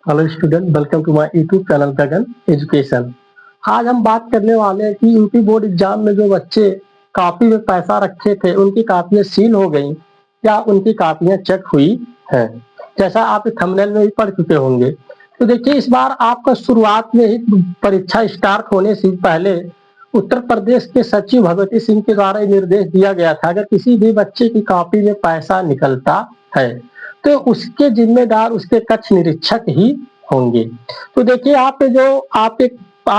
Hello student, welcome to my YouTube channel Gagan Education. आज हम बात करने वाले हैं कि यूपी बोर्ड एग्जाम में जो बच्चे कॉपी में पैसा रखे थे उनकी कापियां सील हो गई या उनकी कापियां चेक हुई हैं। जैसा आप थंबनेल में भी पढ़ चुके होंगे। तो देखिए, इस बार आपका शुरुआत में ही परीक्षा स्टार्ट होने से पहले उत्तर प्रदेश के सचिव भगवती सिंह के द्वारा ये निर्देश दिया गया था, अगर किसी भी बच्चे की कॉपी में पैसा निकलता है तो उसके जिम्मेदार उसके कक्ष निरीक्षक ही होंगे। तो देखिए, आप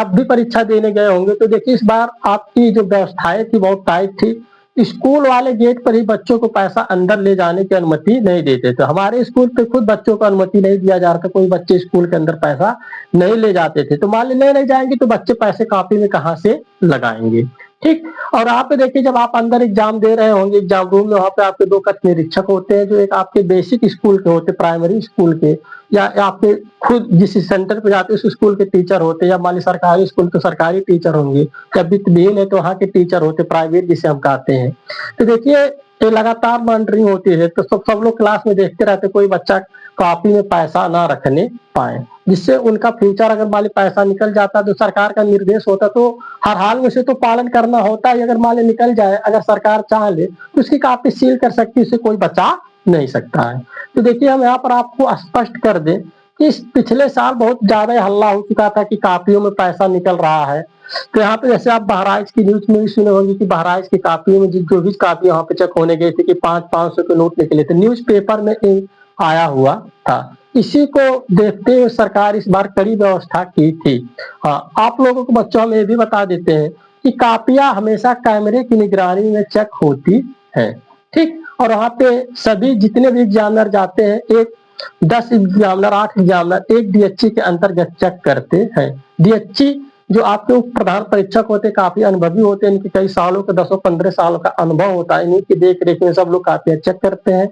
भी परीक्षा देने गए होंगे, तो देखिए इस बार आपकी जो व्यवस्थाएं थी बहुत टाइट थी। स्कूल वाले गेट पर ही बच्चों को पैसा अंदर ले जाने की अनुमति नहीं देते थे। हमारे स्कूल पे खुद बच्चों को अनुमति नहीं दिया जा रहा था, कोई बच्चे स्कूल के अंदर पैसा नहीं ले जाते थे। तो मान लीजिए नहीं जाएंगे तो बच्चे पैसे कॉपी में कहाँ से लगाएंगे, ठीक। और आप देखिए, जब आप अंदर एग्जाम दे रहे होंगे एग्जाम रूम में, वहाँ पे आपके दो कक्ष निरीक्षक होते हैं, जो एक आपके बेसिक स्कूल के होते, प्राइमरी स्कूल के, या आपके खुद जिस सेंटर पे जाते हैं उस स्कूल के टीचर होते, या मान ली सरकारी स्कूल तो सरकारी टीचर होंगे, या वित्तहीन है तो वहाँ के टीचर होते, प्राइवेट जिसे हम कहते हैं। तो देखिए, ये लगातार मॉनिटरिंग होती है, तो सब लोग क्लास में देखते रहते कोई बच्चा कॉपी में पैसा ना रखने पाए, जिससे उनका फ्यूचर, अगर मान ली पैसा निकल जाता तो सरकार का निर्देश होता तो हर हाल में से तो पालन करना होता है। अगर मान ली निकल जाए, अगर सरकार चाह ले तो उसकी कॉपी सील कर सकती है, उसे कोई बचा नहीं सकता है। तो देखिए, हम यहाँ पर आपको स्पष्ट कर दें कि इस पिछले साल बहुत ज्यादा हल्ला हो चुका था कि कॉपियों में पैसा निकल रहा है। तो यहाँ पे जैसे आप बहराइच की न्यूज में भी सुने होंगे कि बहराइच की कॉपियों में जो भी कॉपी यहाँ पे चेक होने गई थी कि 500 के नोट निकले थे, न्यूज पेपर में आया हुआ था। इसी को देखते हुए सरकार इस बार कड़ी व्यवस्था की थी। हाँ, आप लोगों को बच्चों हम ये भी बता देते हैं कि कापियां हमेशा कैमरे की निगरानी में चेक होती है, ठीक। और वहाँ पे सभी जितने भी एग्जामिनर जाते हैं, एक 10 एग्जामिनर 8 एग्जामिनर एक डीएचई के अंतर्गत चेक करते हैं। डीएचई जो आपके प्रधान परीक्षक होते, काफी अनुभवी होते हैं, इनके कई सालों का 10-15 सालों का अनुभव होता है, इन्हीं की देख रेख में सब लोग कापियां चेक करते हैं।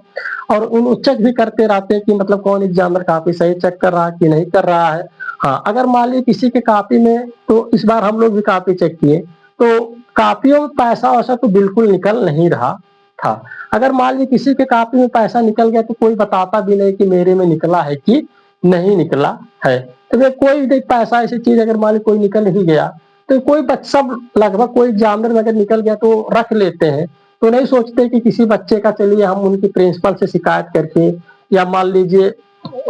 और उन चेक भी करते रहते हैं कि मतलब कौन एग्जामिनर काफी सही चेक कर रहा है कि नहीं कर रहा है। हाँ, अगर मान ली किसी के कापी में, तो इस बार हम लोग भी कापी चेक किए तो कापियों में पैसा वैसा तो बिल्कुल निकल नहीं रहा था। अगर मान ली किसी के कापी में पैसा निकल गया तो कोई बताता भी नहीं कि मेरे में निकला है कि नहीं निकला है। तो वे कोई देख पैसा ऐसी चीज, अगर मान ली कोई निकल ही गया तो कोई बच्चा, लगभग कोई एग्जामिनर में अगर निकल गया तो रख लेते हैं, तो नहीं सोचते कि किसी बच्चे का, चलिए हम उनकी प्रिंसिपल से शिकायत करके, या मान लीजिए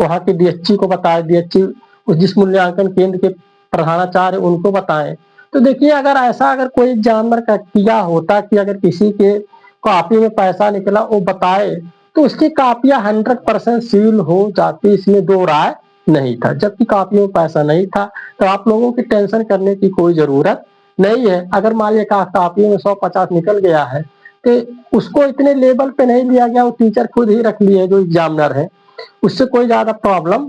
वहाँ के डीएचई को बताए, डीएचई उस जिस मूल्यांकन केंद्र के प्रधानाचार्य उनको बताएं। तो देखिए, अगर कोई एग्जामिनर का किया होता कि अगर किसी के कॉपी में पैसा निकला वो बताए तो उसकी कापियां 100% सील हो जाती, इसमें दो राय नहीं था। जबकि कॉपी में पैसा नहीं था तो आप लोगों की टेंशन करने की कोई जरूरत नहीं है। अगर मान लिया कॉपी में 150 निकल गया है तो उसको इतने लेवल पे नहीं लिया गया, वो टीचर खुद ही रख लिए जो एग्जामिनर है, उससे कोई ज्यादा प्रॉब्लम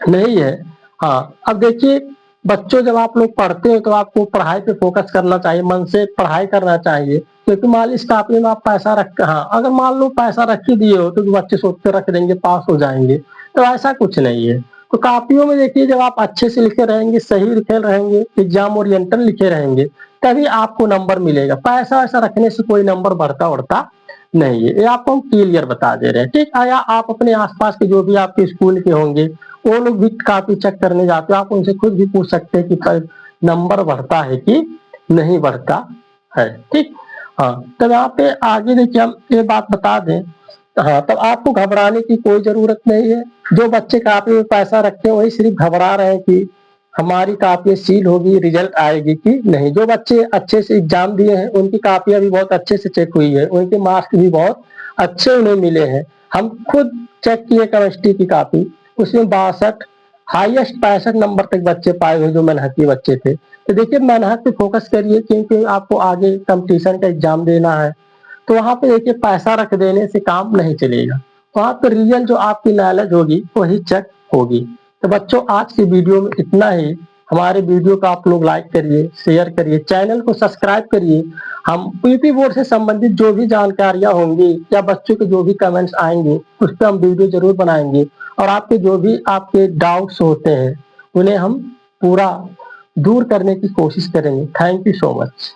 नहीं है। हाँ, अब देखिए बच्चों, जब आप लोग पढ़ते हो तो आपको पढ़ाई पे फोकस करना चाहिए, मन से पढ़ाई करना चाहिए। क्योंकि मान ली इस कॉपी में आप पैसा रख, हाँ अगर मान लो पैसा रख ही दिए हो तो बच्चे सोचते रख देंगे पास हो जाएंगे, तो ऐसा कुछ नहीं है। तो कॉपियों में देखिए, जब आप अच्छे से लिखे रहेंगे, सही लिखे रहेंगे, एग्जाम ओरिएंटल लिखे रहेंगे, तभी आपको नंबर मिलेगा। पैसा वैसा रखने से कोई नंबर बढ़ता उड़ता नहीं है, ये आपको हम क्लियर बता दे रहे हैं, ठीक। या आप अपने आसपास के जो भी आपके स्कूल के होंगे वो लोग भी काफी चेक करने जाते हो, आप उनसे खुद भी पूछ सकते हैं कि नंबर बढ़ता है कि नहीं बढ़ता है, ठीक। हाँ, तब यहाँ पे आगे देखिए हम ये बात बता दें। हाँ, तब आपको घबराने की कोई जरूरत नहीं है। जो बच्चे कापी में पैसा रखते हैं वही सिर्फ घबरा रहे हैं कि हमारी कापी सील होगी, रिजल्ट आएगी कि नहीं। जो बच्चे अच्छे से एग्जाम दिए हैं उनकी कापियां भी बहुत अच्छे से चेक हुई है, उनके मार्क्स भी बहुत अच्छे उन्हें मिले हैं। हम खुद चेक किए केमिस्ट्री की कापी, उसमें 62 हाईएस्ट 65 नंबर तक बच्चे पाए हुए जो मेहनती बच्चे थे। तो देखिए, मेहनत पे फोकस करिए, क्योंकि आपको आगे कंपटीशन का एग्जाम देना है। तो वहां पे देखिए, पैसा रख देने से काम नहीं चलेगा, वहां पे रियल जो आपकी नॉलेज होगी वही चेक होगी। तो बच्चों, आज की वीडियो में इतना ही। हमारे वीडियो को आप लोग लाइक करिए, शेयर करिए, चैनल को सब्सक्राइब करिए। हम यूपी बोर्ड से संबंधित जो भी जानकारियां होंगी या बच्चों के जो भी कमेंट्स आएंगे उस पर हम वीडियो जरूर बनाएंगे, और आपके जो भी आपके डाउट्स होते हैं उन्हें हम पूरा दूर करने की कोशिश करेंगे। Thank you so much.